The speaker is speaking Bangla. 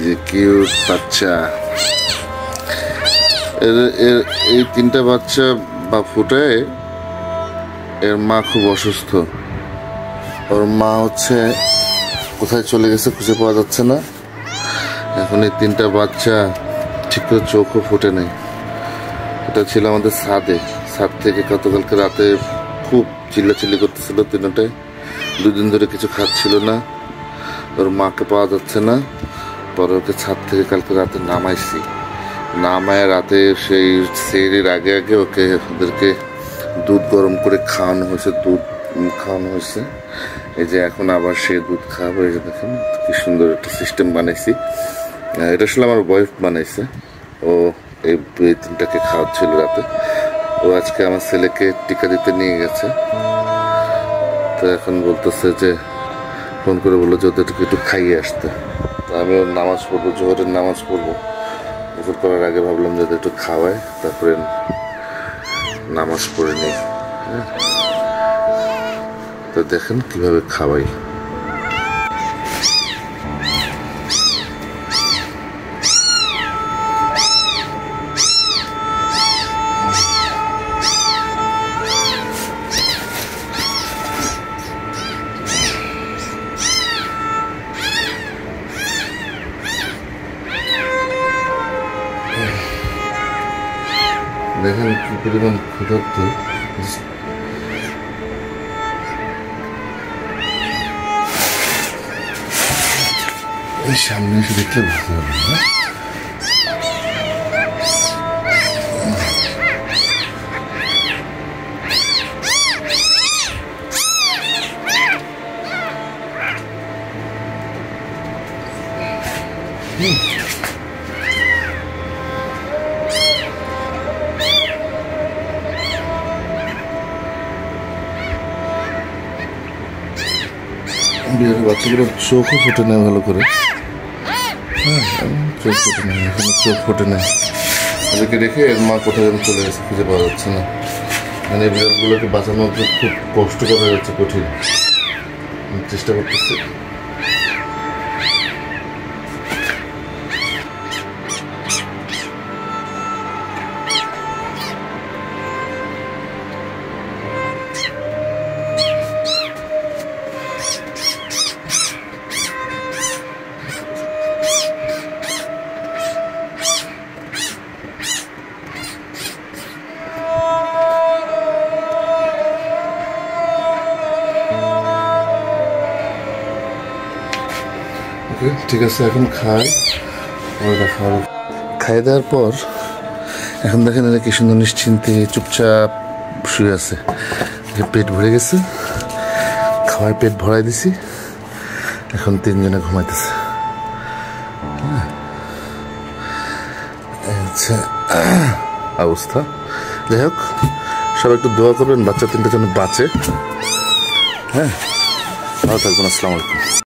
যে কিউট বাচ্চা। এই তিনটা বাচ্চা বা ফুটায় এর মা খুব অসুস্থ। ওর মা হচ্ছে কোথায় চলে গেছে খুঁজে পাওয়া যাচ্ছে না। এখন এই তিনটা বাচ্চা ঠিক করে চোখও ফুটে নেই। এটা ছিল আমাদের ছাদ থেকে গতকালকে রাতে খুব চিল্লাচিল্লি করতেছিল তিনটায়। 2 দিন ধরে কিছু খাচ্ছিল না, ওর মাকে পাওয়া যাচ্ছে না। পরে ওকে ছাদ থেকে কালকে রাতে নামায় রাতে সেই সেহরির আগে ওদেরকে দুধ গরম করে খাওয়ানো হয়েছে। এই যে এখন আবার সে দুধ খাওয়াবো। এই যে দেখেন কি সুন্দর একটা সিস্টেম বানাইছি। এটা আসলে আমার ওয়াইফ বানাইছে। ও এই তিনটাকে খাওয়াচ্ছিল রাতে। ও আজকে আমার ছেলেকে টিকা দিতে নিয়ে গেছে। তো এখন বলতেছে যে ফোন করে বললো যে ওদেরকে একটু খাইয়ে আসতে। তো আমি ওর নামাজ পড়বো, জোহরের নামাজ পড়বো। গোসল করার আগে ভাবলাম যে একটু খাওয়াই, তারপরে নামাজ পড়ে নিই। হ্যাঁ, তো দেখেন কিভাবে খাওয়াই। দেখেন কি পরিমাণ ক্ষুধার্ত। সামনে এসে দেখলে বুঝতে পারবেন না। বিয়ের বাচ্চাগুলোর চোখও ফুটে নেয় ভালো করে। হ্যাঁ, চোখ ফুটে নেয়, এখানে চোখ ফুটে নেয়। ওদেরকে রেখে এর মা কোথায় যেন চলে গেছে, খুঁজে পাওয়া যাচ্ছে না। মানে এই বিড়ালগুলোকে বাঁচানো খুব কষ্টকর হয়ে যাচ্ছে, কঠিন। চেষ্টা করতেছি। ঠিক আছে, এখন খাই দেওয়ার পর এখন দেখেন এরা কি সুন্দর নিশ্চিন্তে চুপচাপ শুয়ে আছে। পেট ভরে গেছে, খাওয়ায় পেট ভরাই দিছি। এখন 3 জনে ঘুমাইতেছে। আচ্ছা, অবস্থা। যাই হোক, সবাই একটু দোয়া করবেন বাচ্চা 3টা যেন বাঁচে। হ্যাঁ, ভালো থাকবেন। আসসালামু আলাইকুম।